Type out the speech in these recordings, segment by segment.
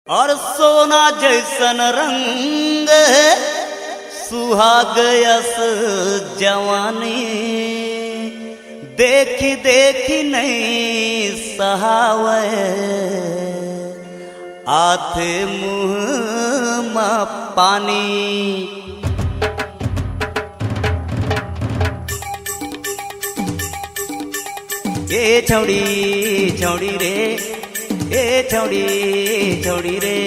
और सोना जैसन रंग है सुहाग यस जवानी, देखी देखी नहीं सहावे आथे मुँह में पानी। ए छौड़ी छौड़ी रे, ए छौड़ी छौड़ी रे,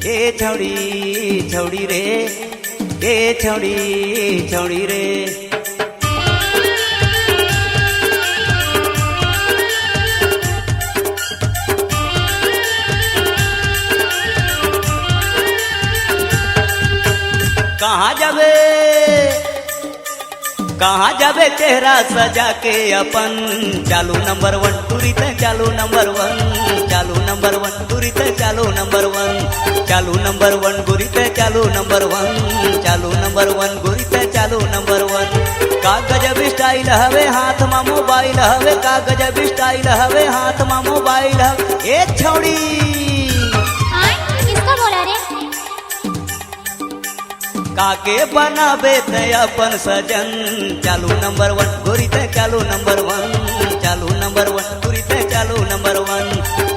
ए छौड़ी छौड़ी रे, ए छौड़ी छौड़ी रे। कहाँ जाबे कहाँ जाबे चेहरा सजा के अपन, चालू नंबर 1 टूरी ते चालू नंबर 1, चालू नंबर 1 टूरी ते चालू नंबर 1, चालू नंबर 1 गुरी ते चालू नंबर 1, चालू नंबर 1 गुरी ते चालू नंबर 1। का गजब स्टाइल हवे हाथ में मोबाइल हवे, का गजब स्टाइल हवे हाथ में मोबाइल हवे। ए छौड़ी किसका बोला रे? काके बनाबे ते अपन सजन, चालू नंबर 1 गोरी ते चालू नंबर 1, चालू नंबर 1 टूरी ते चालू नंबर 1,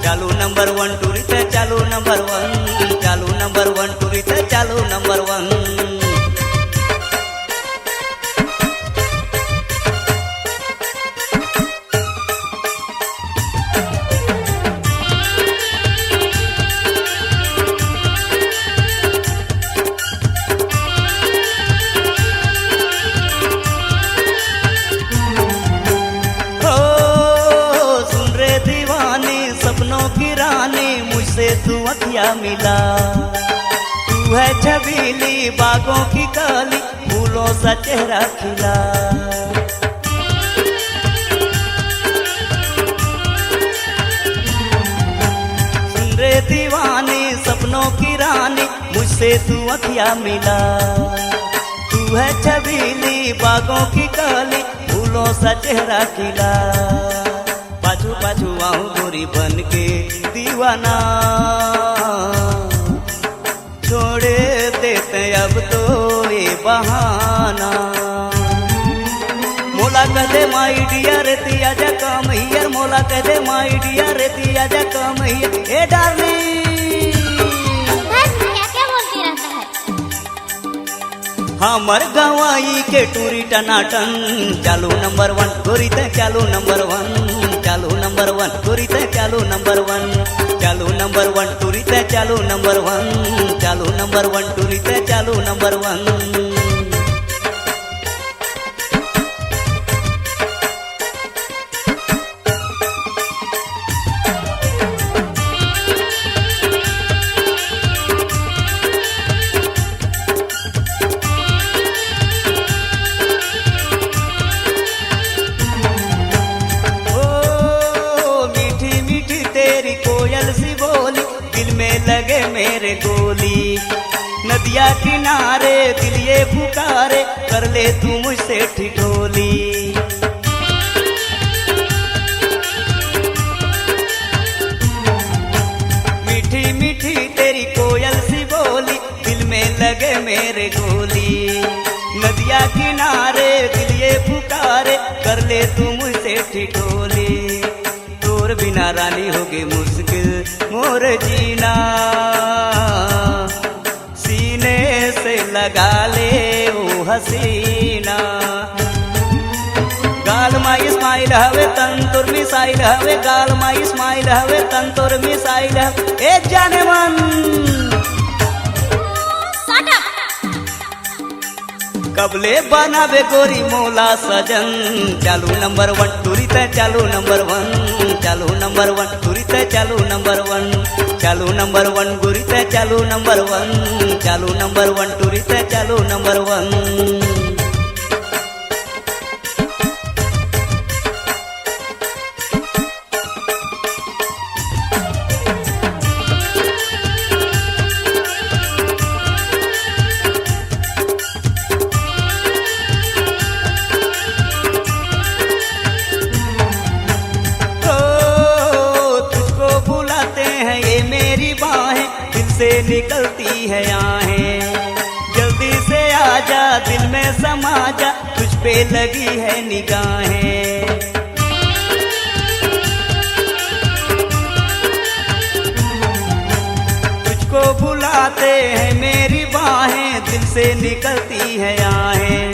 चालू नंबर 1 टूरी ते चालू नंबर 1, चालू नंबर 1 टूरी ते चालू नंबर 1। सपनों की रानी मुझसे तू अखियाँ मिला, तू है छबीली बागों की काली फूलों सा चेहरा खिला। सुन रे दीवानी सपनों की रानी मुझसे तू अखियाँ मिला, तू है छबीली बागों की काली फूलों सा चेहरा खिला। पाछू पाछू आऊं गोरी बन के दीवाना, छोड़े देते अब तो ये बहाना। मोला कहते माई डियर तिया जा कम हियर, मोला कहते माई डियर तिया जा कम हियर। ए डार्लिंग क्या बोलती रहता है? हमर गवाई के टूरी टनाटन, चालू नंबर 1 गोरी ते चालू नंबर 1, चालू नंबर 1 टूरी ते चालू नंबर 1, चालू नंबर 1 टूरी ते चालू नंबर 1, चालू नंबर 1 टूरी ते चालू नंबर 1। कोयल सी बोली दिल में लगे मेरे गोली, नदिया किनारे दिल ये पुकारे कर ले तू मुझसे ठिठोली। मीठी मीठी तेरी कोयल सी बोली दिल में लगे मेरे गोली, नदिया किनारे दिल ये पुकारे कर ले तू मुझसे ठिठोली। तोर बिना रानी होगी मुश्किल मोर जीना, सीने से लगा ले ओ हसीना। गाल माई स्माइल हवे तंतुर मिसाइल हवे, गाल माई स्माइल हवे तंतुर मिसाइल हवे। ए जाने मन कबले बनाबे गोरी मोला सजन, चालू नंबर 1 टूरी ते चालू नंबर 1, चालू नंबर 1 टूरी ते चालू नंबर 1, चालू नंबर 1 गुरी ते चालू नंबर 1, चालू नंबर 1 टूरी ते चालू नंबर 1। बाहें से निकलती है आहें। जल्दी से आजा दिल में समा जा, तुझ पे लगी है निगाहें। तुझको बुलाते हैं मेरी बाहें, दिल से निकलती है आहें।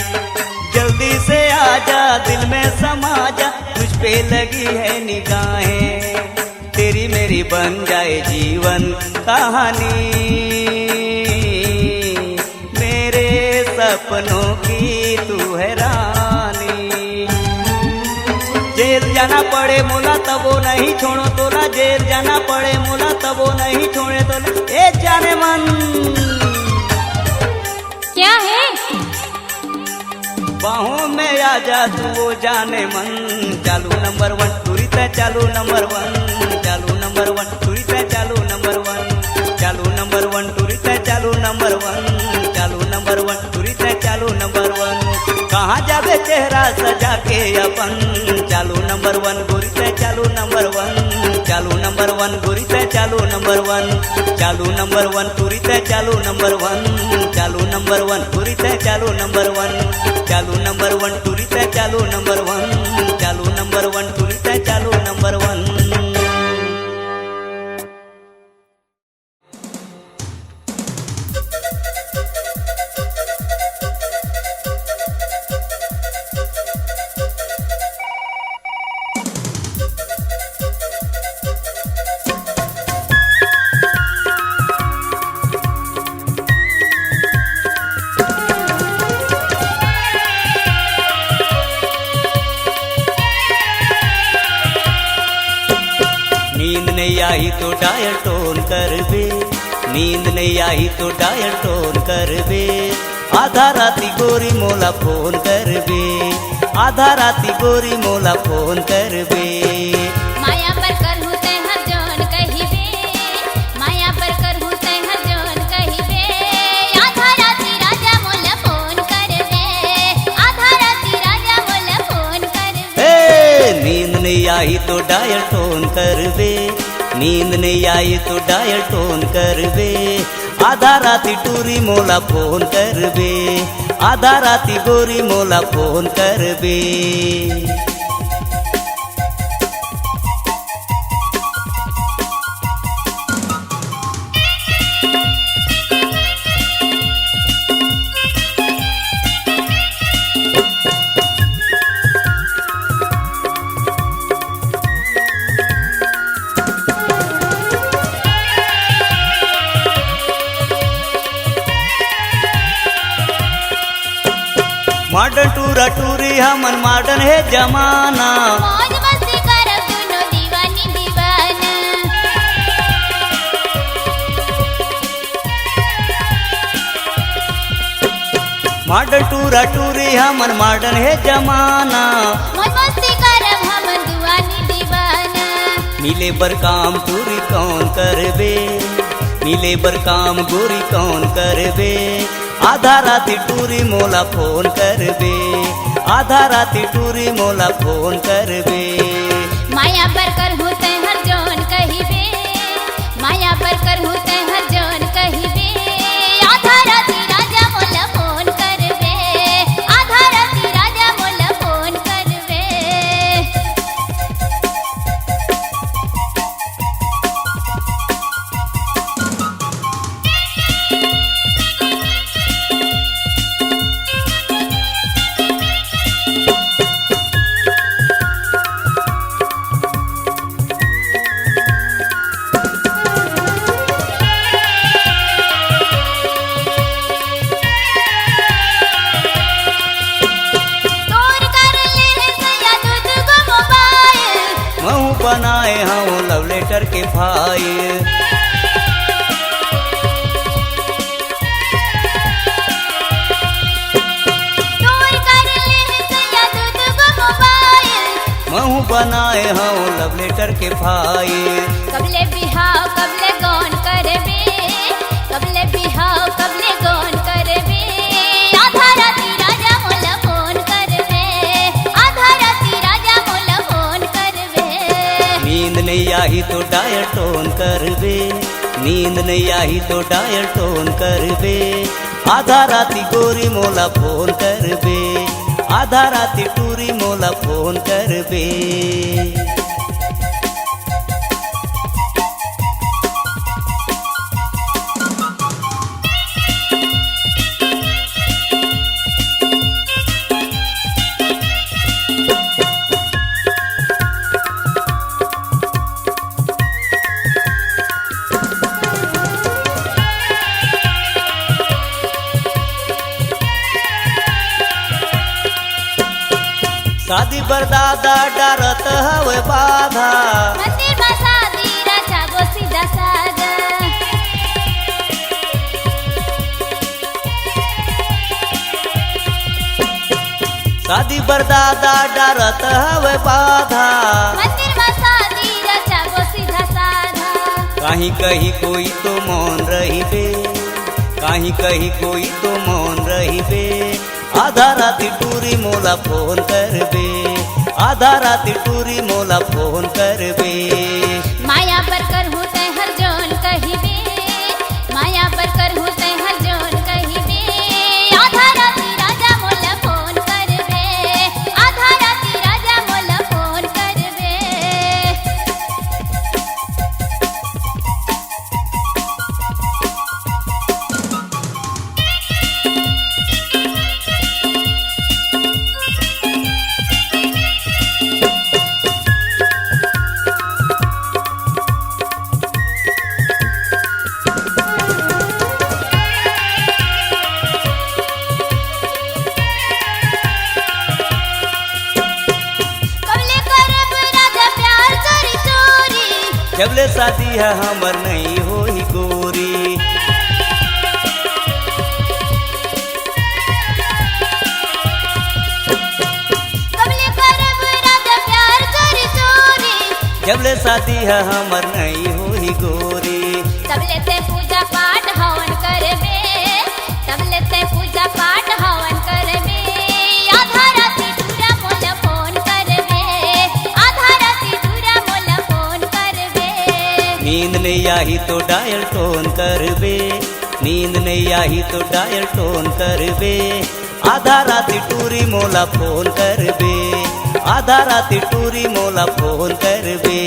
जल्दी से आजा दिल में समा जा, तुझ पे लगी है निगाहें। तेरी मेरी बन जाए जीवन कहानी, मेरे सपनों की तू है रानी। जेल जाना पड़े मोला तबो नहीं छोड़ो तोला, जेल जाना पड़े मोला तबो नहीं छोड़े तोला। ए जाने मन क्या है? बाहों में आ जा तू वो जाने मन। चालू नंबर 1 तुरी ते चालू नंबर 1, चालू नंबर 1 तुरी ते चालू नंबर 1, चालू नंबर 1 तुरी ते चालू नंबर 1, चालू नंबर 1 तुरी ते चालू नंबर 1। कहाँ जावे चेहरा सजा के अपन, चालू नंबर 1 गोरी ते चालू नंबर 1, चालू नंबर 1 गोरी ते चालू नंबर 1, चालू नंबर 1 तुरी ते चालू नंबर 1, चालू नंबर 1 तुरी ते चालू नंबर 1, चालू नंबर 1 तुरी ते चालू नंबर 1, चालू नंबर 1 तुरी ते चालू नंबर 1। नींद नहीं आई तो डायल टोन कर बे, नींद नहीं आई तो डायल टोन कर बे। आधा राती गोरी मोला फोन कर बे, आधा राती गोरी मोला फोन कर बे। माया पर करहूँ ते हर जोन कहिबे, माया पर करहूँ ते हर जोन कहिबे। आधा राती राजा मोला फोन करबे, आधा राती राजा मोला फोन करबे। नींद नहीं आई तो डायल टोन कर बे, नींद नहीं आई तो डायल टोन कर बे। आधा राती टूरी मोला फोन कर बे, आधा राती गोरी मोला फोन कर बे। मॉडर्न टूरा टूरी हमन मॉडर्न है जमाना, मौज मस्ती करब दुनो दीवानी दीवाना। मॉडर्न टूरा टूरी हमन मॉडर्न है जमाना। मौज मस्ती करब हमन दीवानी दीवाना। मिले बर काम टूरी कौन करबे, मिले बर काम गोरी कौन करबे। आधा राती टूरी मोला फोन करबे, आधा राती टूरी मोला फोन करबे। माया पर करहूँ ते हर जोन कहिबे, माया पर करहूँ ते हर जोन कहिबे। आधा राती राजा मोला फोन करबे, आधा राती राजा मोला फोन करबे। बनाए हूँ लव लेटर के फाइल, महू बनाए हूँ लव लेटर के फाइल। कबले बिहाव कबले गौन करबे, कबले बिहाव कबले गौन करबे। आधा राती राजा मोला फोन करबे, आधा राती राजा मोला फोन करबे। नींद नहीं आई तो डायल टोन करबे, नींद नहीं आई तो डायल टोन करबे, आधा राती गोरी मोला फोन करबे, आधा राती टूरी मोला फोन करबे। शादी बर दादा डरत हवे बाधा, मंदिर में शादी राजा गो सीधा साधा। शादी बर दादा डरत हवे बाधा, मंदिर में शादी राजा गो सीधा साधा। कहीं कहीं कोई तो मौन रही बे, कहीं कहीं कोई तो मौन रही बे, आधा राती टूरी मोला फोन करबे, आधा राती टूरी मोला फोन करबे। माया पर कर होते हर जोन कहिबे, माया पर कर होते हर जोन कहिबे, आधा राती राजा मोला फोन करबे, आधा राती राजा मोला फोन करबे। कबले करब राजा प्यार करी चोरी, जबले शादी है हमर नहीं होई गोरी, कबले करब राजा प्यार करी चोरी, जबले शादी है हमर नहीं होई गोरी। तबले ते पूजा पाठ हवन करबे, तबले ते पूजा पाठ हवन करबे, आधा राती टूरा मोला फोन करबे, आधा राती टूरा मोला फोन करबे। नींद नहीं आई तो डायल टोन करबे, नींद नहीं आई तो डायल टोन करबे, आधा राती टूरी मोला फोन करबे, आधा राती टूरी मोला फोन करबे।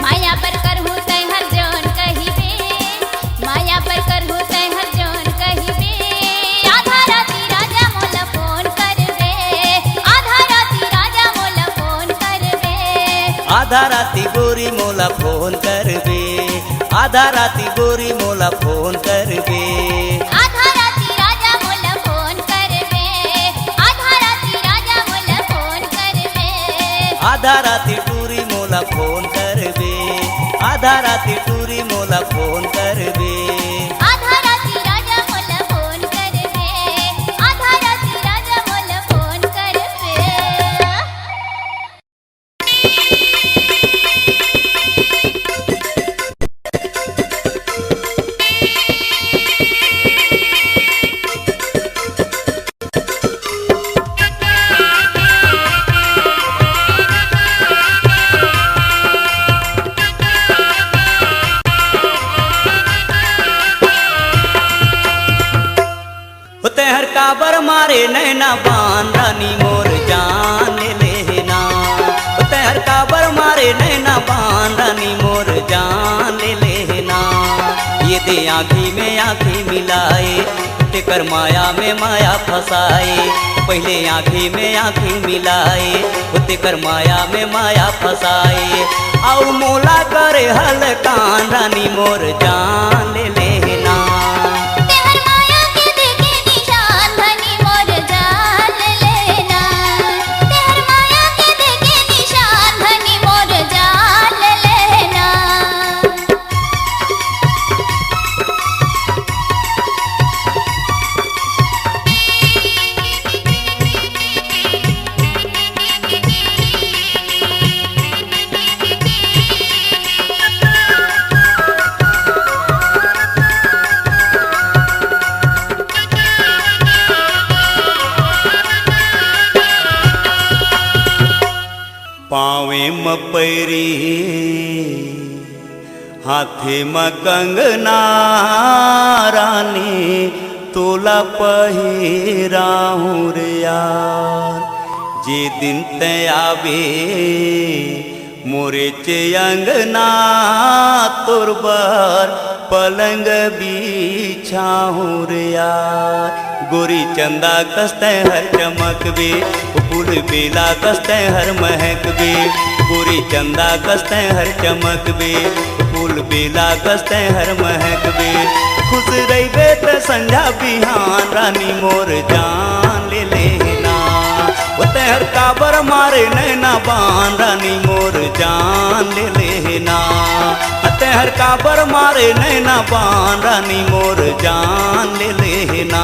माया पर कर होते हर जोन कहिबे, माया पर कर होते हर जोन कहिबे, आधा राती राजा मोला फोन करबे, आधा राती राजा मोला फोन करबे। आधा राती गोरी मोला फोन करबे, आधा राती गोरी मोला फोन करबे। आधा राती राजा मोला फोन करबे, आधा राती राजा मोला फोन करबे। आधा राती टूरी मोला फोन करबे, आधा राती टूरी मोला फोन करबे। आधा राती राजा मोला फोन करबे, आधा राती राजा मोला फोन करबे। तेहर काबर मारे नैना बान रानी मोर जान ले लेना, तेहर काबर मारे नैना बान रानी मोर जान ले लेना। ये दे आँखी में आँखी मिलाए, तेकर माया में माया फसाए, पहले आँखी में आँखी मिलाए, तेकर माया में माया फसाए। आउ मोला करे हल कान रानी मोर जान ले लेना। तेहर माया के देखे निशान धनी मोर जान लेना, तेहर माया के देखे निशान धनी मोर जान लेना। पावे मपरी हाथे में कंगना रानी तोला पहिराहूँ रे यार। जे दिन ते आवे मोरे चे अंगना तोर बर पलंग बिछाहूँ रे यार। गोरी चंदा कसते हर चमक बे, फूल बेला कसते हर महक बे। गोरी चंदा कसते हर चमक बे, फूल बेला कसते हर महक बे। खुश रहिबे त संझा बिहान रानी मोर जान ले लेना। हर काबर मारे नैना बान रानी मोर जान ले लेना। हर काबर मारे नैना बान रानी मोर जान ले लेना।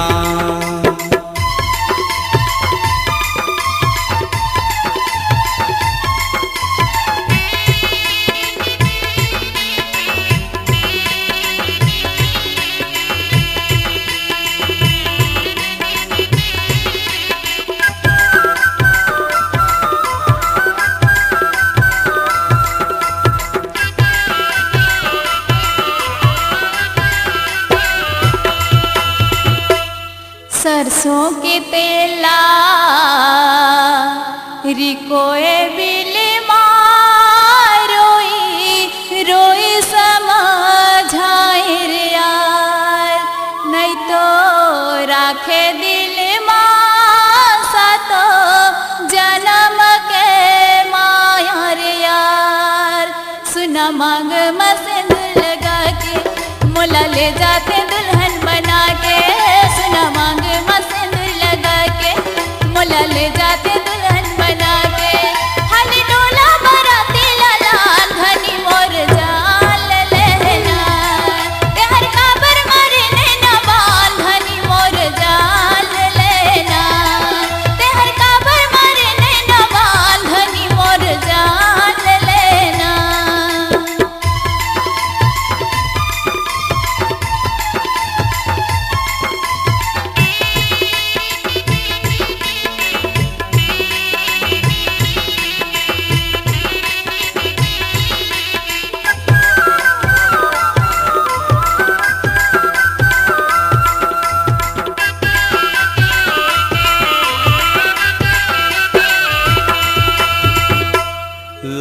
सरसों के तेला रिकोए बिले रोई रोई समझाए रे यार। नहीं तो राखे दिल तो जन्म के माया रे यार। सुना मांग में सिंदूर लगा के मोला ले जाते दुल्हन बना के। सुना मांग में सिंदूर लगा के मोला ले जाते दुल्हन बना के। हनी डोला बराती लालान धनी मोर जान ले लेना। तेहर काबर मारे नैना बान धनी मोर जान ले लेना। तेहर काबर मारे नैना बान धनी मोर जान ले लेना।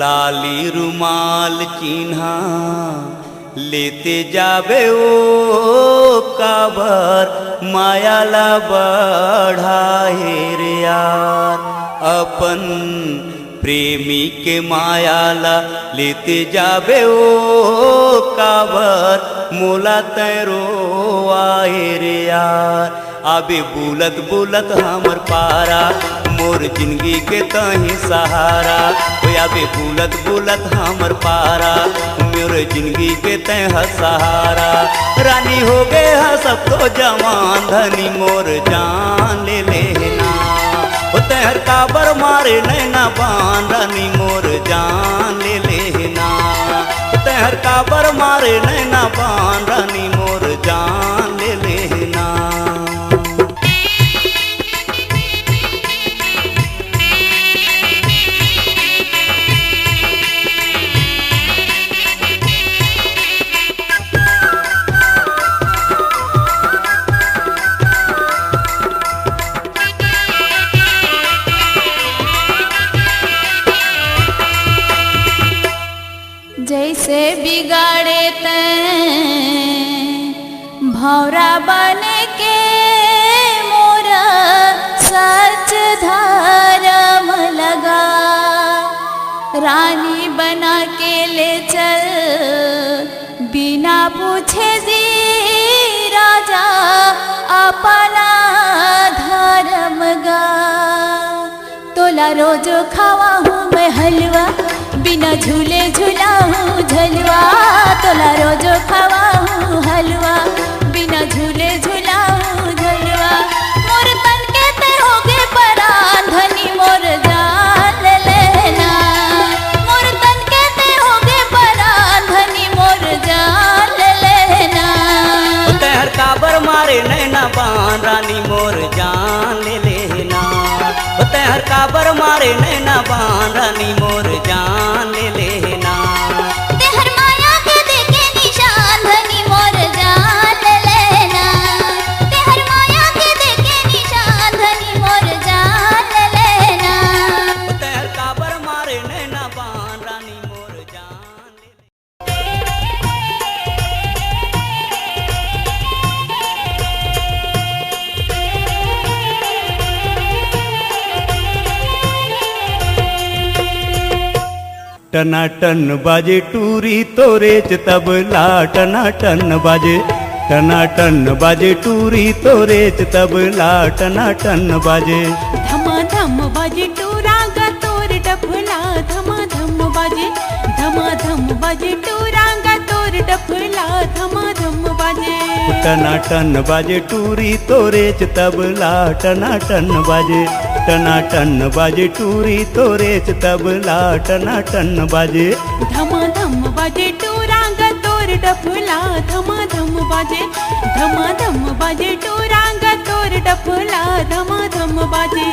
लाली रुमाल चिन्हा लेते जाबे ओ काबर मायाला बढ़ाए रे यार। अपन प्रेमी के मायाला लेते जाबे ओ काबर मोला तैरो आए रे यार। आबे बुलत बुलत हमर पारा मोर जिंदगी के तही सहारा। आबे बुलत बुलत हमर पारा मोर जिंदगी के तह सहारा। रानी हो गए है सब तो जवान धनी मोर जान ले लेना। तेहर काबर मारे नैना बान रानी मोर जान ले लेना। तेहर काबर मारे नैना बान रानी मोर जान ले लेना। जैसे बिगाड़े भौरा बन के मोरा सच धर्म लगा। रानी बना के ले चल बिना पूछे जी राजा अपना धर्म गा। तोला रोज खावा हूँ मैं हलवा बिना झूले झूलाऊं झलवा। तोला रोज खावा हूँ हलवा बिना झूले झूलाऊं झलवा। मोर तन के ते होगे परान धनी मोर जान ले लेना। मोर तन के ते होगे परान धनी मोर जान ले लेना। तेहर काबर मारे नैना बान रानी मोर जान ले लेना। तेहर काबर मारे नैना बान रानी मोर जान ले लेना। तेहर माया के देखे टनाटन बाजे टूरी तोरेच तबला टनाटन बाजे टनाटन बाजे टूरी तोरेच तबला टनाटन बाजे धमाधम बाजे टूरा गा तोर डफला धमाधम बाजे टूरा गा तोर डफला धमाधम बाजे टनाटन बाजे टूरी तोरेच तबला टनाटन बाजे टनाटन बाजे टूरी तोरेच तबला टनाटन बाजे धमाधम बाजे टूरा गा तोर डफला धमाधम बाजे टूरा गा तोर डफला धमाधम बाजे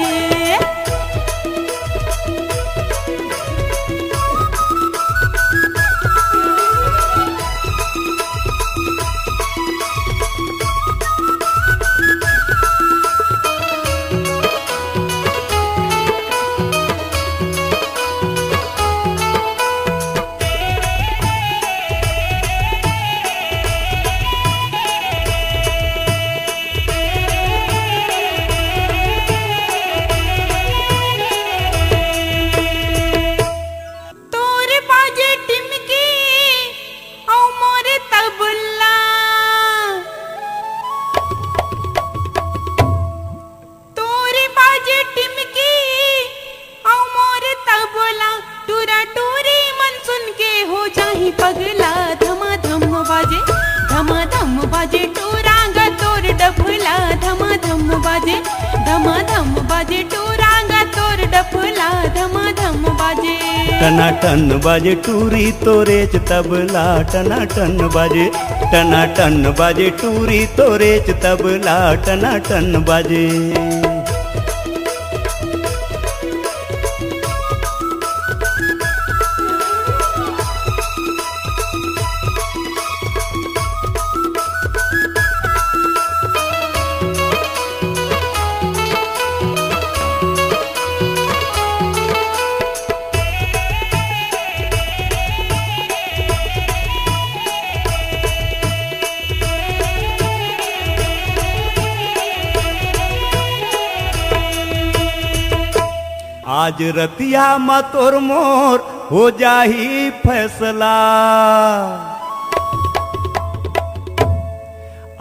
पगला धमाधम बाजे टूरा गा तोर डफला धमाधम बाजे टूरा गा तोर डफला धमाधम बाजे टनाटन बाजे टूरी तोरेच तबला टनाटन बाजे टूरी तोरेच तबला टनाटन बाजे आज रतिया मा तोर मोर हो जाही फैसला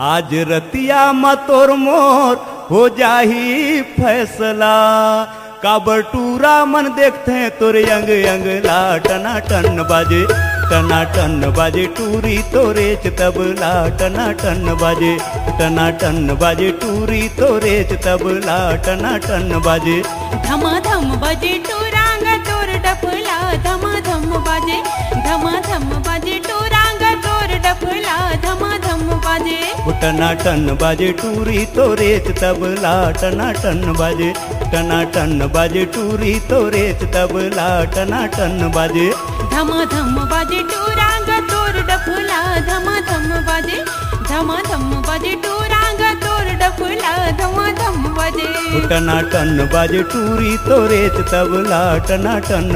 आज रतिया मा तोर मोर हो जाही फैसला काबर टूरा मन देखते तोरे अंग अंग ला टनाटन बाजे टूरी तोरेच तबला टनाटन बाजे टूरी तोरेच तबला टनाटन बाजे धमाधम बाजे टूरा गा तोर डफला धमाधम बाजे टूरा गा तोर डफला धमाधम बाजे टनाटन बाजे टूरी तोरेच तबला टनाटन बाजे टूरी तोरेच तबला टनाटन बाजे धमाधम बाजे टूरा गा तोर डफला धमाधम बाजे टूरा गा तोर डफला धमाधम बाजे टनाटन बाजे टूरी तोरेच तबला टनाटन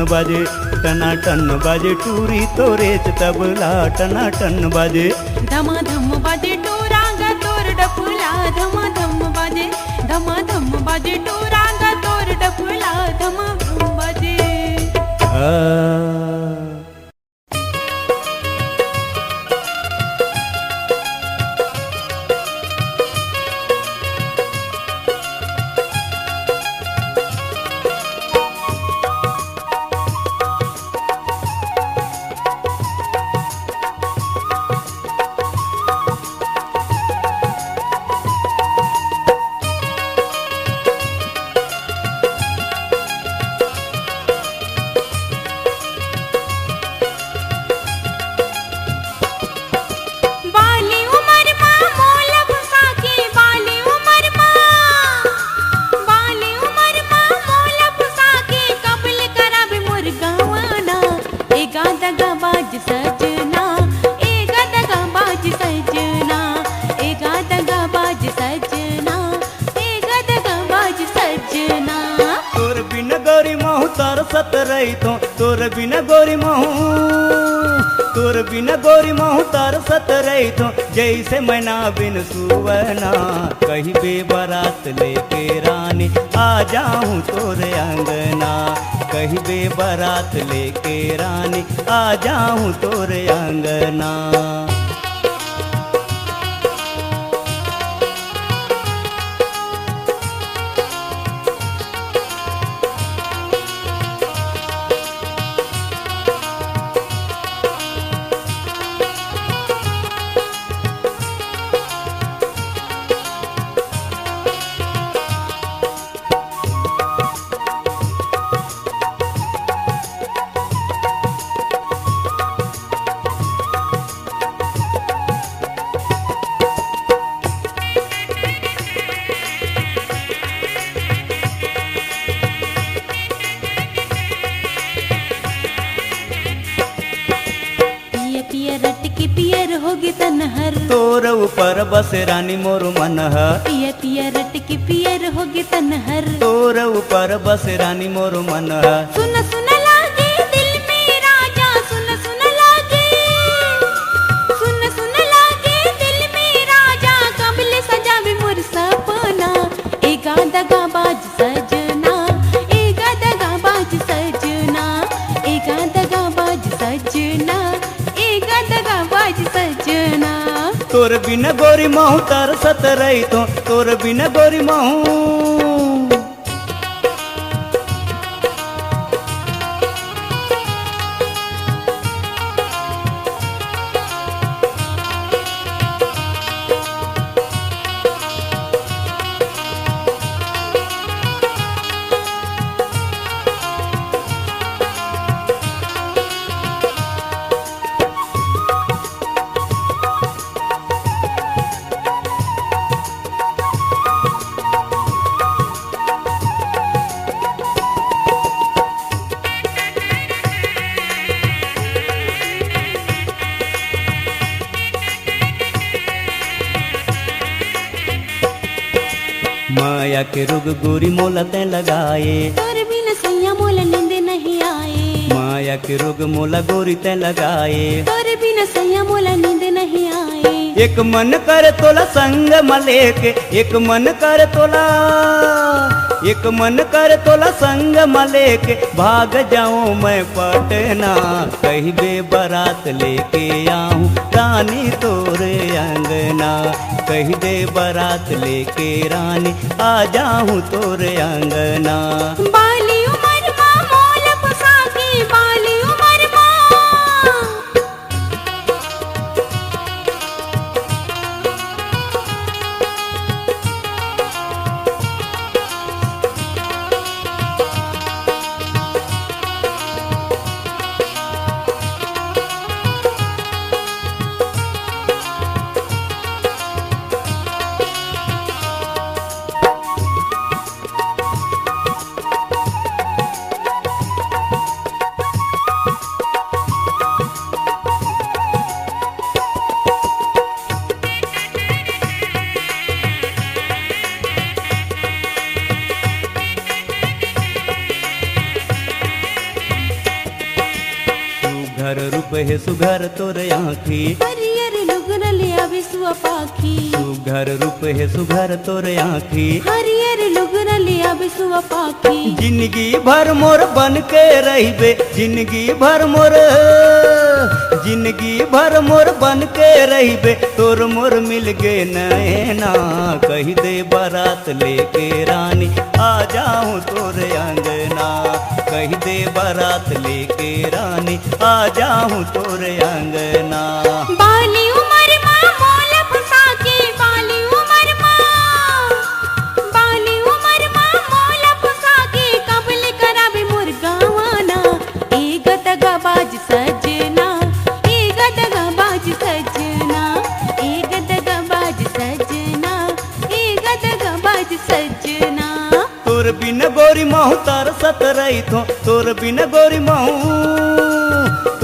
बाजे टूरी तोरेच तबला टनाटन बाजे धमाधम बाजे टूरा गा तोर डफला धमाधम बाजे टूरा गा तोर डफला धमाधम बाजे तरसत रही तो तोर बिना गोरी महू तोर बिन गोरी महू तरसत रही थो जैसे मैना बिन सुवना कहीं बे बारात लेके रानी आ जाऊं तोरे अंगना कहीं बे बारात लेके रानी आ जाऊं तोरे अंगना पियर होगी तनहर तोर ऊपर बस रानी मोर मन है पिया पिया रट के पियर होगी तनहर तोर ऊपर बस रानी मोर मन है सुन सुन लागे दिल में राजा सुन सुन लागे दिल में राजा कमले सजावे मोर सपना एगा दगा बाज सजना एगा दगा बाज सजना एगा दगा बाज सजना एगा दगा बाज सजना तोर बिन गोरी महू तरसत रही तो तोर बिन गोरी महू माया के रुग गोरी मोला ते लगाए तोर बिन सैया मोला नींद नहीं आए माया के रुग मोला गोरी ते लगाए तोर बिन सैया मोला नींद नहीं आए एक मन कर तोला संग मलेके एक मन कर तोला संग मलेके भाग जाऊं मैं पटना कहीं बे बारात लेके आऊं रानी तोरे अंगना कहीं बे बारात लेके रानी आ जाऊं तोरे अंगना बाली उमर माँ मोल फसाकी बाली उमर माँ सुघर रूप है सुघर तोर आँखी हरियर लुगन लिया विश्व पाखी सुघर रूप है सुघर तोर आँखी हरियर लुगन लिया विश्व पाखी जिंदगी भर मोर बन के रहिबे जिंदगी भर मोर बन के रहिबे तोर मोर मिल गे नैना कही दे बारात लेके रानी आ जाऊं तोरे अंगना कही दे बारात लेके रानी आ जाऊं तोरे अंगना बाली उमर माँ मोल फसाकी बाली उमर माँ मोल फसाकी कबल करावे मोर गावाना ए गदगा बाज सजना ए गदगा बाज सजना ए गदगा बाज सजना ए गदगा बाज सजना तोर बिन गोरी महू तरसत रही थो तोर बिन गोरी महू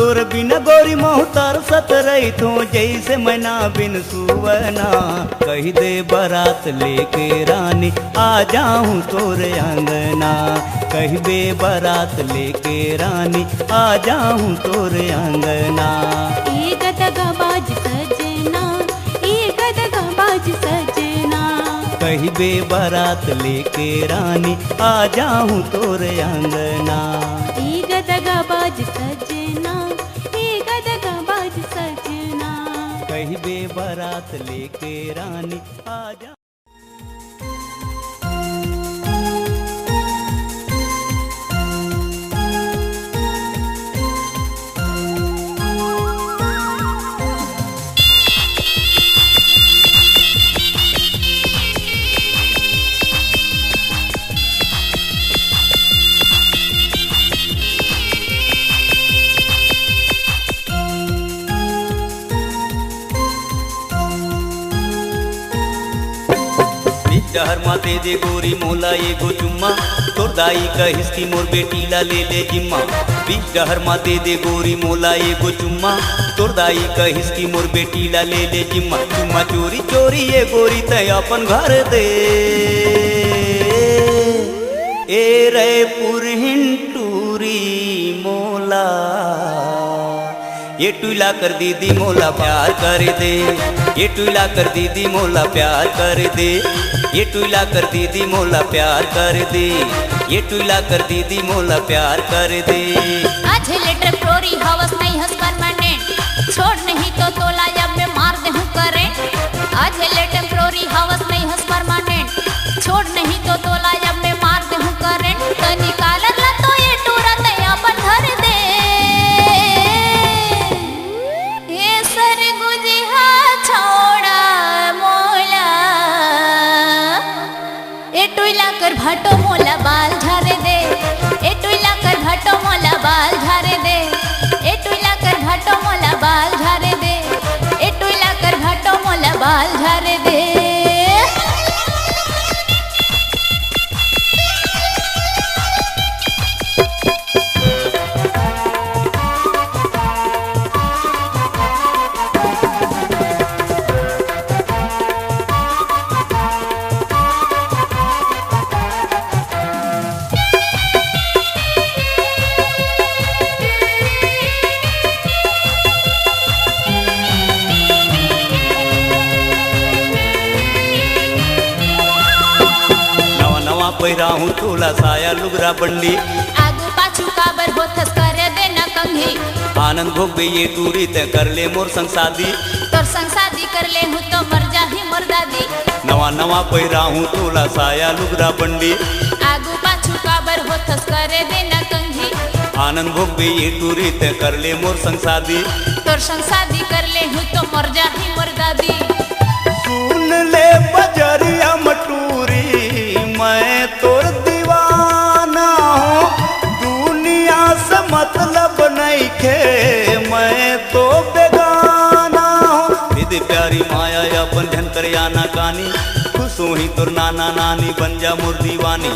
तोर बिन गोरी मोह तरसत रही तू जैसे मैना बिन सुवना। कही दे बारात लेके रानी आ जाऊं तोरे अंगना। कही दे बारात लेके रानी आ जाऊं तोरे अंगना। एक दगाबाज सजना, एक दगाबाज सजना। कही बे बारात लेके रानी आ जाऊं तोरे अंगना। एक दगाबाज सजना, एक दगाबाज सजना। कही बे बारात लेके रानी आ जा। डहर माते दे गोरी मोला एगो चुम्मा। तोर दाई कहिस की मोर बेटी ला ले ले जिम्मा। बीच डहर माते दे गोरी मोला एगो चुम्मा। तोर दाई कहिस की मोर बेटी ला ले ले जिम्मा। चुम्मा चोरी चोरी ये गोरी तय अपन घर दे। ए रे पुरहिन टूरी मोला ये टूला कर दीदी मोला प्यार कर दे। ये टूला कर दीदी मोला प्यार कर दे। ये टूला कर दीदी मोला प्यार कर दे। ये टूला कर दीदी मोला प्यार कर दे। आज लेटर फ्लोरी हवस नहीं हस परमानेंट, छोड़ नहीं तो तोला जब मैं मार दे हूँ करेंट। आज लेटर फ्लोरी हवस नहीं हस परमानेंट, छोड़ नहीं तो तोला जब मैं मार दे हूँ करेंट। तो निकाल ला तो ये टूरा ते अपन घर दे। ये सर गुजिहा छोड़ा मोला, ए टुइला कर भाटो मोला बाल झारे दे। ए टुइला कर भाटो मोला बाल झारे दे। ए टुइला कर भाटो मोला बाल झारे दे। ए टुइला कर भाटो मोला बाल झारे दे। पैरा हूँ तोला साया लुगरा बंडी। आगू पाछू काबर होथस करे देना कंघी। आनंद भोग ये टूरी ते कर ले मोर संग शादी। तोर संग शादी कर ले हूँ तो मर जाही मोर दादी। नवा नवा पैरा हूँ तोला साया लुगरा बंडी। आगू पाछू काबर होथस करे देना कंघी। आनंद भोग ये टूरी ते कर ले मोर संग शादी। तोर संग शादी कर ले हूँ तो मर जाही मोर दादी। सुन ले बजरिया मटूरी मैं तोर दीवाना हूँ। दुनिया से मतलब नहीं खे मैं तो बेगाना हूँ। दीदी प्यारी माया अपन झन कर आना कानी। खुश ही तोर नाना नानी बन जा मोर दीवानी।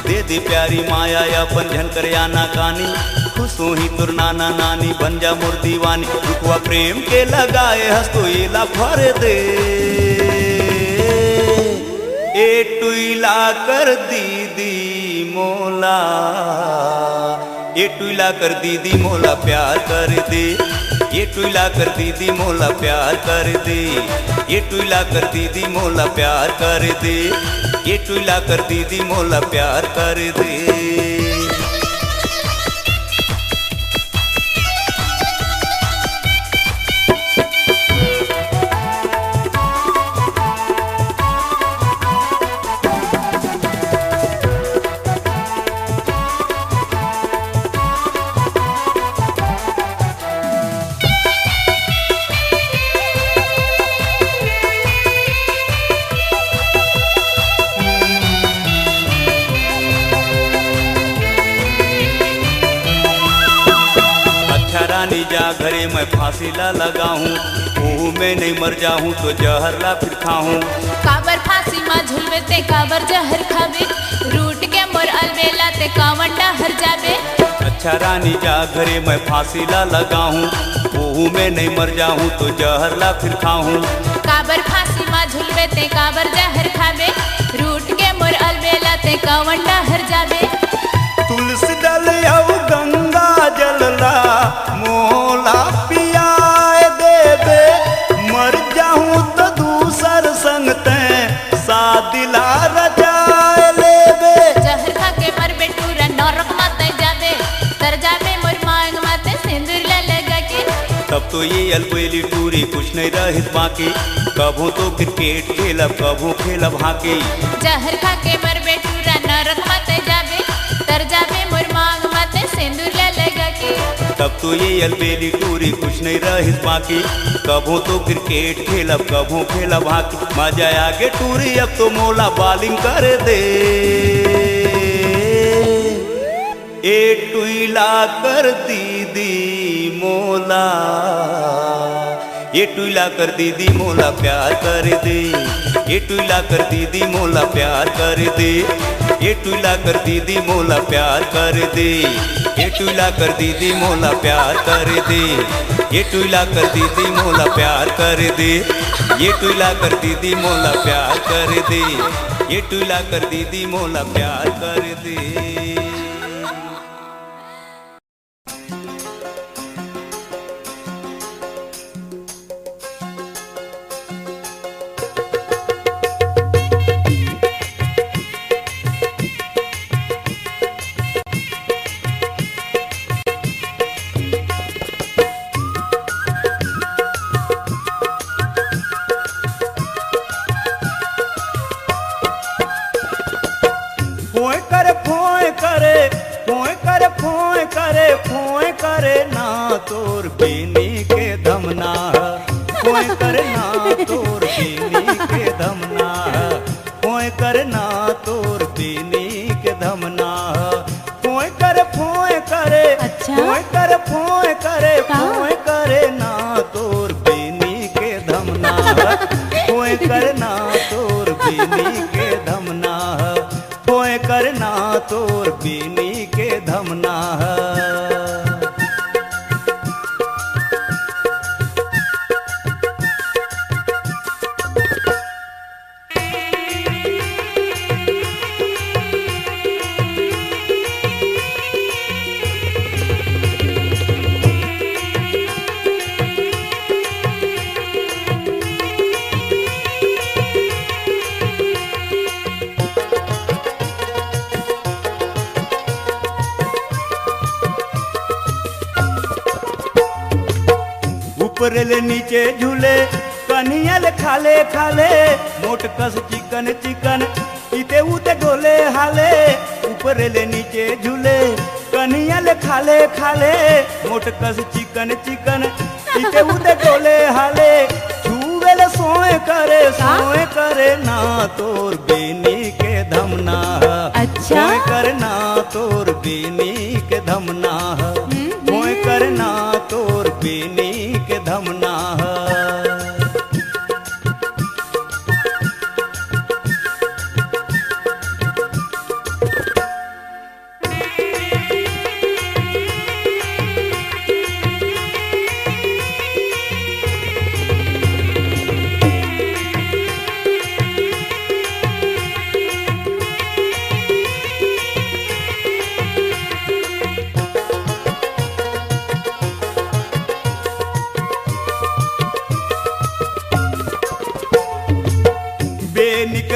दीदी प्यारी माया अपन झन कर आना कानी। खुश ही तोर नाना नानी बन जा मोर दीवानी। रुकवा प्रेम के लगाए हंस तो ये ला भर दे। ए टुइला कर दीदी मोला। ए टुइला कर दीदी मोला प्यार कर दे। ये टुइला कर दीदी मोला प्यार कर दे। ये टुइला कर दीदी मोला प्यार कर दे। ये टुइला कर दीदी मोला प्यार कर दे। जा घरे मैं फांसी ला लगाऊं। ओहू में नहीं मर जाऊं तो जहर ला फिर खाऊं। काबर फांसी मा झुलवे ते काबर जहर खावे। रूट के मोर अलवेला ते कावंडा हर जावे। अच्छा रानी जा घरे मैं फांसी ला लगाऊं, ओहू में नहीं मर जाऊं तो जहर ला फिर खाऊं। काबर फांसी मा झुलबे ते काबर जहर खाबे, रूट के मोर अलबेला ते कवन डहर जाबे। तुलसी दल आऊ गंगा जलला मोला पियाए देबे, मर जाऊं तो दूसर संग ते सादिला रजाए लेबे। जहर खा के मरबे टूरा नरक माते जाबे, तर जाबे मोर मांग माते सिंदूर ला लगा के। तब तो ये अलबेली टूरी कुछ नहीं रहित बाकी, कभू तो क्रिकेट खेलब कभू खेलब हॉकी। जहर खा के मरबे टूरा नरक माते जाबे, तर जाबे मोर मांग माते सिंदूर ला लगा के। तब तो ये अलबेली टूरी कुछ नहीं रहित बाकी, कभू तो क्रिकेट खेलब कभू खेलब हॉकी। मजा आगे टूरी अब तो मोला बॉलिंग कर दे, ए टुईला कर दीदी मोला, ये टुईला कर दीदी मोला प्यार कर दे, ये टुईला कर दीदी मोला प्यार कर दे, ये टुईला कर दीदी मोला प्यार कर दे, ये टुईला कर दीदी मोला प्यार कर दे, ये टुईला कर दीदी मोला प्यार कर दे, ये टुईला कर दीदी मोला प्यार कर दे, ये टुईला कर दीदी मोला प्यार कर दे। तोर बेनी के धमना, कोई करना तोर बेनी के धमना, कोई करना तोर बेनी के धमना, कोई कर फोए करे, अच्छा? कोई कर फोए करे, फोए करे ना तोर बेनी के धमना, कोई करना तोर बेनी के धमना, कोई करना तोर बेनी के धमना। ऊपरले नीचे झूले कन्हैया खाले खाले, मोट कस चिकन चिकन इते उते डोले हाले। ऊपरले नीचे झूले कन्हैया खाले खाले, मोट कस चिकन चिकन इते उते डोले हाले। छुवेले सोए करे ना तोर बेनी के धमना, अच्छा? सोए करना तोर बेनी के धमना, सोए करना तोर बेनी के धमना।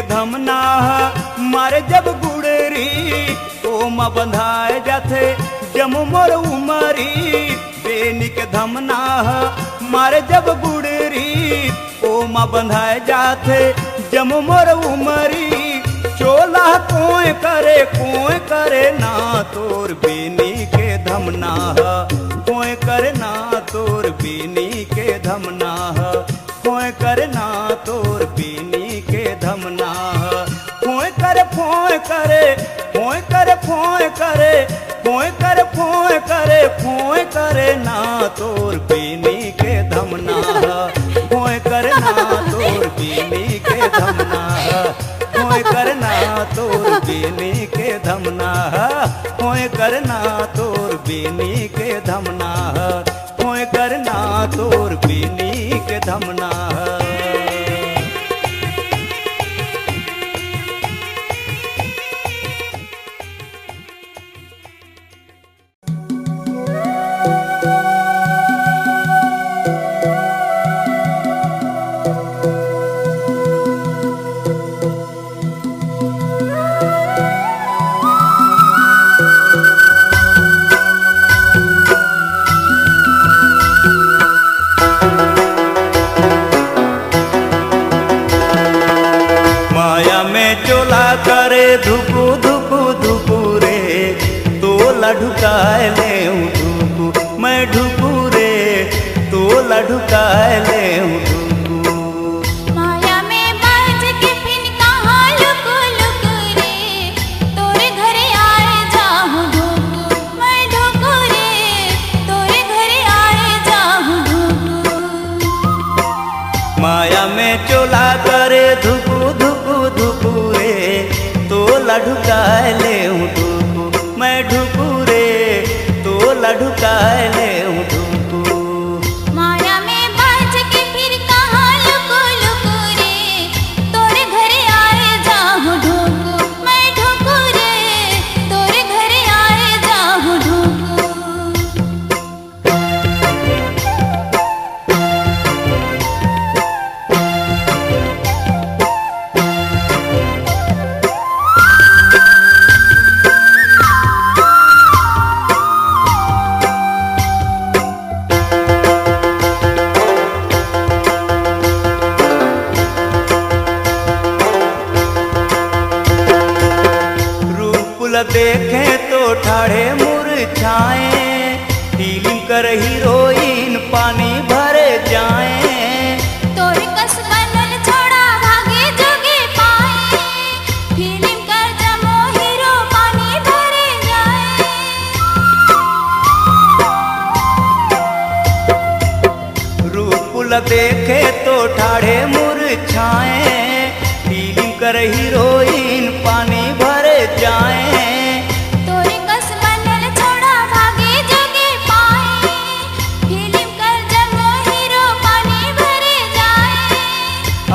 धमना मारे जब गुड़री ओमा बंधाए जाथे जम मोर उमरी। बेनी के धमना मारे जब गुड़री ओमा बंधाए जाथे जम मोर उमरी। चोला कोई करे ना तोर बेनी के धमना, कोई करे ना तोर बेनी के धमना, कोई करे ना तोर बेनी के धमना। कोई करे फोए करे, कोई करे फोए करे, कोई करे फोए करे, फोए करे ना तोर बेनी के धमना, कोई करे ना तोर बेनी के धमना, कोई करना तोर बेनी के धमना, कोई करना तोर बेनी के धमना होए करना तोर बेनी के धमना। धुकु धुकु धुकु रे तोला ढुकाए ले धुकु मैं ढुकु रे तोला ढुकाए ले धुकु। माया में बाज के फिर कहाँ लुक लुक रे तोरे घरे आए जाहूँ ढुकु मैं ढुकु रे तोरे घरे आए जाहूँ ढुकु। माया में चोला करे धुकु धुकु धुकु रे तोला ढुकाए ले धुकु मैं ढुकु रे तोला ढुकाए ले धुकु। माया में बाज के फिर कहाँ लुक लुक रे तोरे घरे आए जाहूँ ढुकु मैं ढुकु रे तोरे घरे आए जाहूँ ढुकु। देखे तो ठाढ़े मुरझाए फीलिंग कर हीरोइन पानी भरे जाए। तोर कस बनल छोड़ा भागे जोगे पाए फीलिंग कर जमो हीरो पानी भरे जाए। रूपुल देखे तो ठाढ़े मुरझाए फीलिंग कर हीरोइन पानी भरे जाए।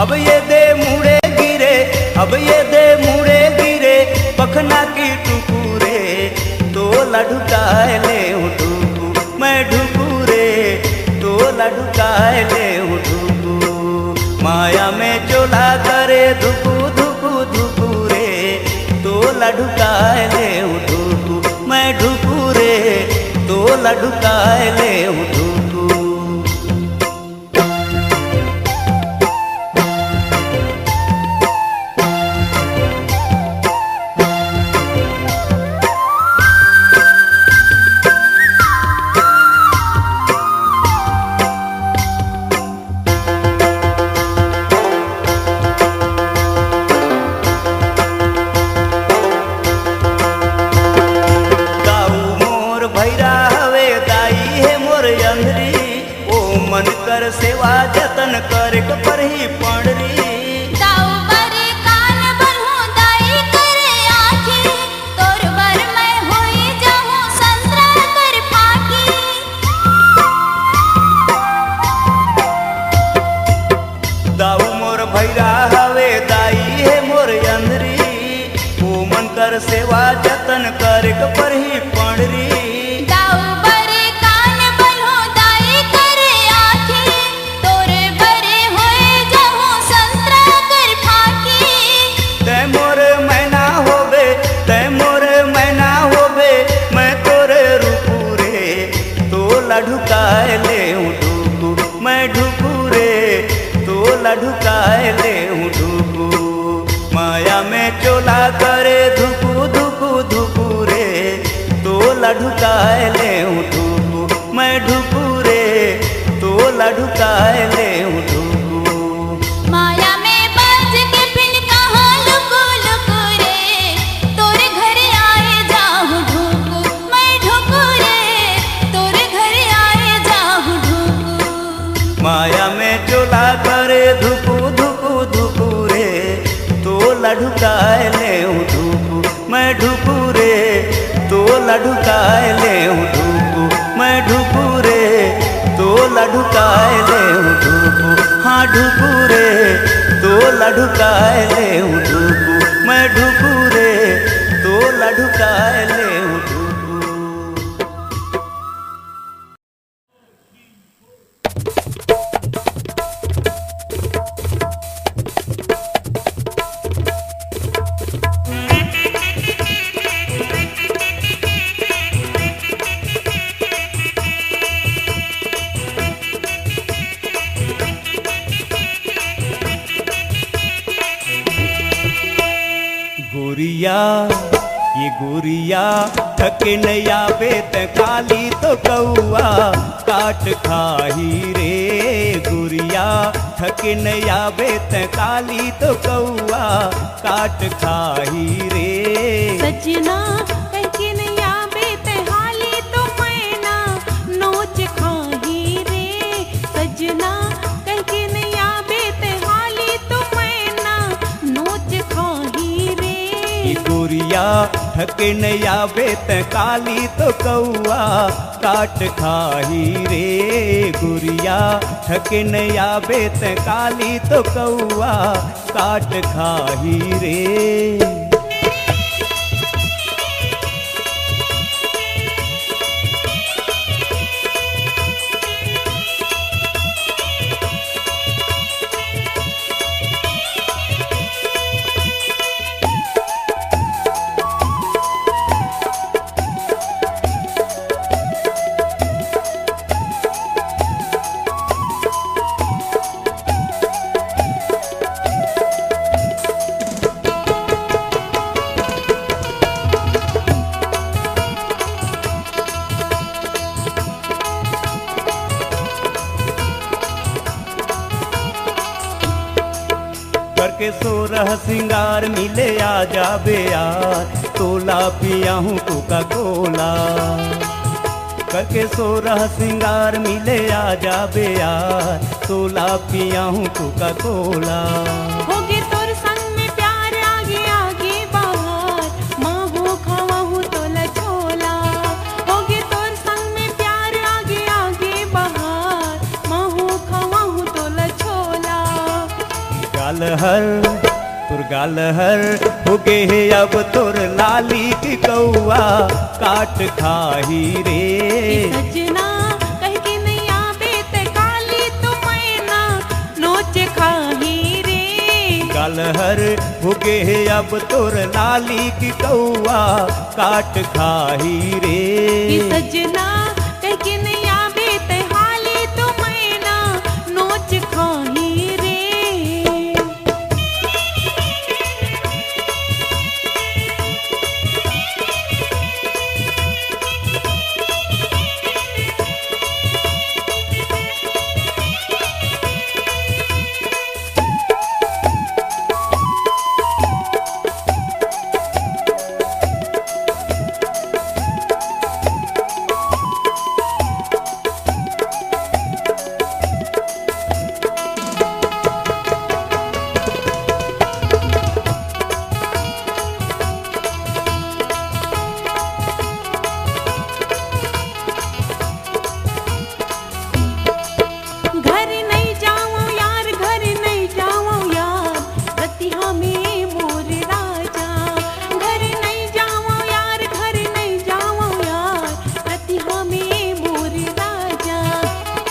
अब ये दे मुड़े गिरे अब ये दे मुड़े गिरे पखना की टुकुरे तोला ढुकाए ले ढुकु मैं ढुकु रे तोला ढुकाए ले ढुकु। माया में चोला करे धुकु धुकु धुकु रे तोला ढुकाए ले ढुकु मैं ढुकु रे तोला ढुकाए ले ढुकु। सेवा जतन कर पर ही पड़री दाऊ बरे कान बनहु दाई करे आँखी तोर बर मैं होई जाहूँ संतरा कर फाकी। दाऊ मोर भैरा हवे दाई है मोर अंधरी ओ मन कर सेवा जतन कर पर ही पड़री। ढुकाए ले ढुकु मैं ढुकु रे तोला ढुकाए ले ढुकु। माया में चोला करे धुकु धुकु धुकु रे तोला ढुकाए ले ढुकु मैं ढुकु रे तोला ढुकाए ले ढुकु। माया में बाज के फिर कहाँ लुकु लुकु रे तोरे घरे आए जाहूँ ढुकु मैं ढुकु रे तोरे घरे आए जाहूँ ढुकु। माया में चोला करे धुकु धुकु धुकु रे तोला ढुकाए ले ढुकु मैं ढुकु रे तोला ढुकाए ले ढुकु। ढुकाए ले ढुकू, हाँ ढुकू रे, तोला ढुकाए ले ढुकू, मैं ढुकू रे, तोला ढुकाए ले ढुकू। गोरिया ये गोरिया थके नया बेत काली तो कौआ काट खाही रे, गोरिया थके नया बेत काली तो कौआ काट खाही रे। सजना कहके नया बेत हाली तो मैना नोच खाही रे, सजना कहके नया बेत हाली तो मैना नोच खाही रे। गोरिया थके नया बेत काली तो कौआ काट खाही रे, गोरिया थके नया बेत काली तो कौआ काट खाही रे। करके सोरह सिंगार मिले आ जाबे यार, तोला पिया हूँ कोका कोला। करके सोरह सिंगार मिले आ जाबे यार, तोला पिया हूँ कोका कोला। होगे तोर संग में प्यार आगे आगे बाहर, माँ हो खावा हूँ तोला छोला। होगे तोर संग में प्यार आगे आगे बाहर, माँ हो खावा हूँ तोला छोला। गाल हर तुर गाल हर हो गे है अब तोर लाली की कौआ काट खाही रे। सजना कह के नैया बेत काली तो मैना नोच खाही रे। गाल हर हो गे है अब तोर लाली की कौआ काट खाही रे। सजना कह के नैया बेत हाली तो मैना नोच खाही रे।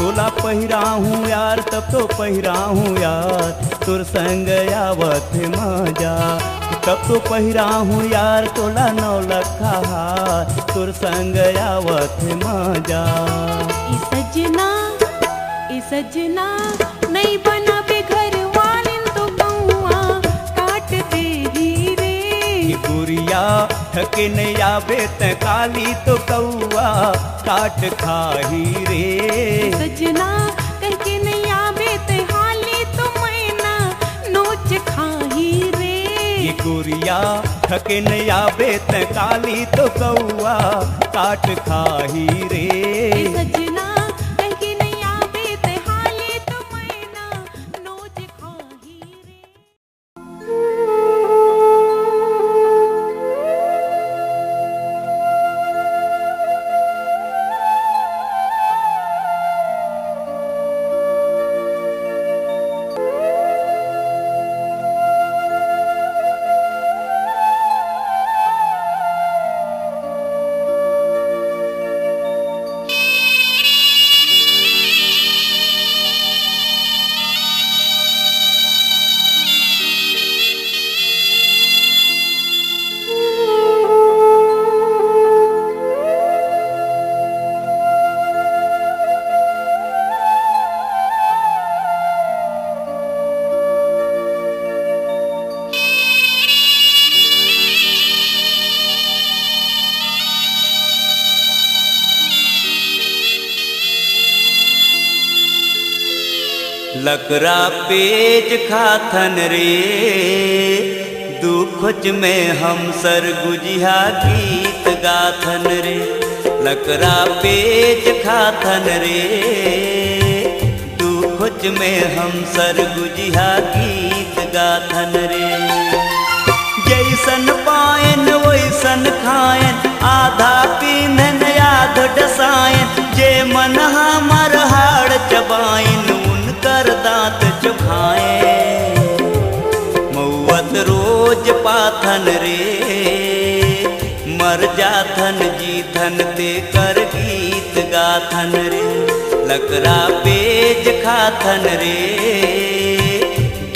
तोला पहिरा हूँ यार तब तो पहिरा हूँ यार, तुर संग आवत मजा। तब तो पहिरा हूँ यार तोला 9 लखा हार, तुर संग आवत मजा। ई सजना नहीं बना बे घर वालिन तो कौआ काट दे ही रे। गुरिया थके नहीं आवे त काली तो कौआ काट खाही रे। सजना कह के नहीं आवे ते हाली तो मैना नोच खाही रे। ये गुरिया थके नहीं आवे त काली तो कौआ काट खाही रे। सजना कह के नहीं आवे ते हाली तो मैना नोच खाही रे। लकरा पेज खाथन रे दुखच में हम सर गुजिया गीत गाथन रे। लकरा पेज खाथन रे दुखच में हम सर गुजिया गीत गाथन रे। जैसन पायन वैसन खायन आधा पीनन याद डसायन जे मन हमर हाड़ चबाइन उनकर दांत चुखाए। मऊवत रोज पाथन रे मर जाथन जीथन ते कर गीत गाथन रे। लकरा पेज खाथन रे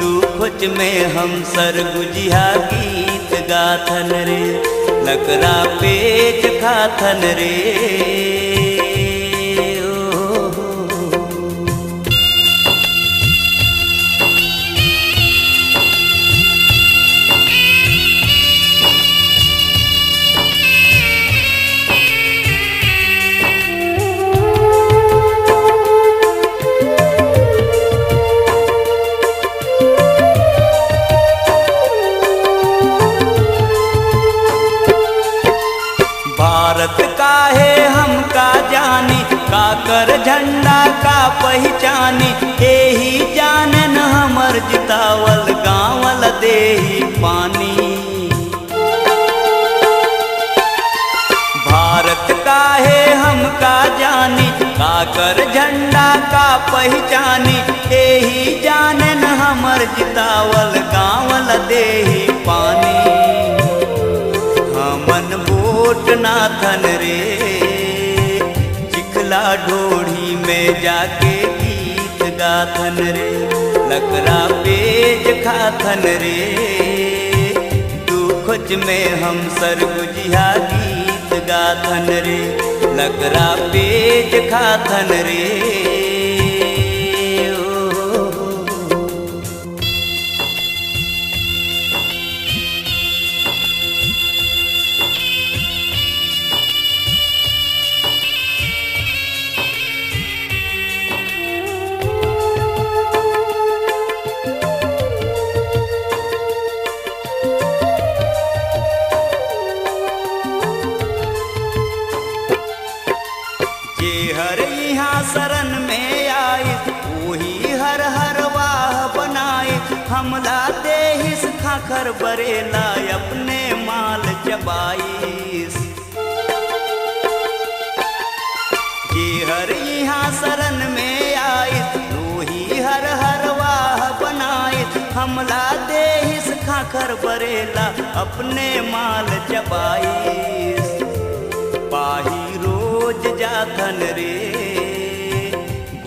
दुखच में हम सर गुजिया गीत गाथन रे। लकरा पेज खाथन रे भारत का है हमका जानी काकर झंडा का पहचानी। एही जानन हमर जितावल गावल देही पानी। भारत का है हमका जानी काकर झंडा का पहचानी। एही जानन हमर जितावल गावल देही पानी। हमन वोट नाथन रे चिखला ढोढ़ी में जाके गीत गाथन रे। लकरा पेज खाथन रे दुखच में हम सर गुजिया गीत गाथन रे। लकरा पेज खाथन रे हर यहाँ शरण में आए वही हर हर वाह बनाए। हमला देहिस खाखर बरेला अपने माल चबाईस। ये हर यहाँ शरण में आए वही हर हर वाह बनाए। हमला देहिस खाखर बरेला अपने माल चबाईस। पाही रोज जाथन रे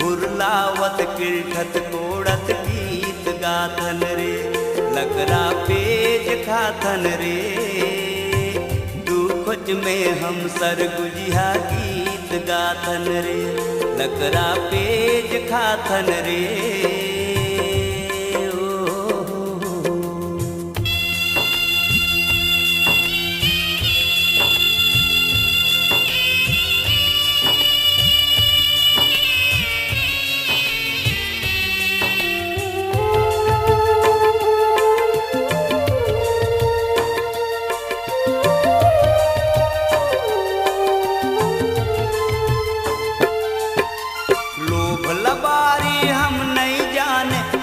भुरलावत किरठत कोड़त गीत गाथन रे। लकरा पेज खाथन रे दुखच में हम सर गुजिया गीत गाथन रे। लकरा पेज खाथन रे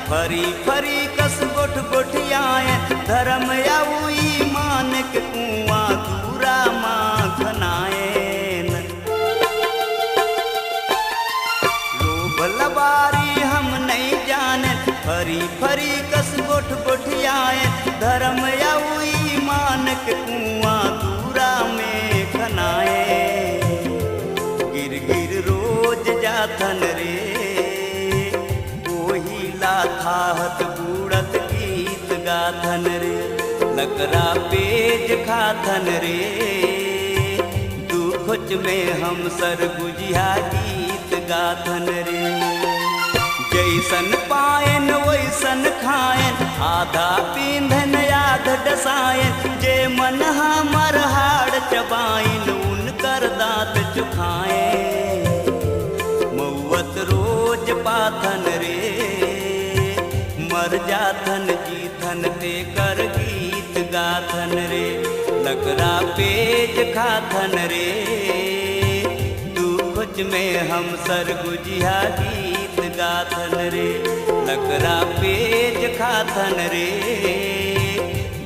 फरी फरी कस गोठ गोठियाए। धर्म आउई मान के कुआं दूरा माँ खनाएन। लोभ लबारी हम नहीं जाने फरी फरी कस गोठ गोठियाए। धर्म आउई मान के कुआं दूरा में खनाए। गिर गिर रोज जाथन रे थाहत बूढ़त गीत गाथन रे। लकरा पेज खाथन रे दुखच में हम सर गुजिया गीत गाथन रे। जैसन पायन वैसन खायन आधा पींधन याद डसायन। जे मन हमर हाड़ चबाइन उनकर दांत चुखाए। मऊवत रोज पाथन रे दुल्हन ते कर गीत गाथन रे लकड़ा पेज खाथन रे दुख में हम सरगुजिया गीत गाथन रे लकड़ा पेज खाथन रे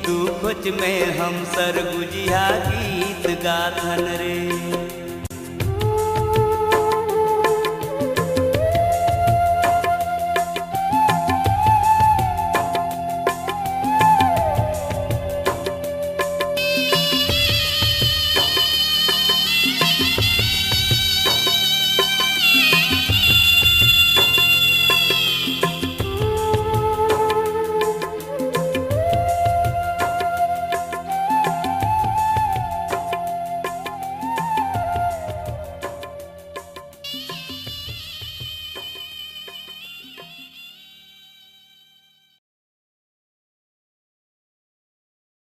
दुख में हम सरगुजिया गीत गाथन रे।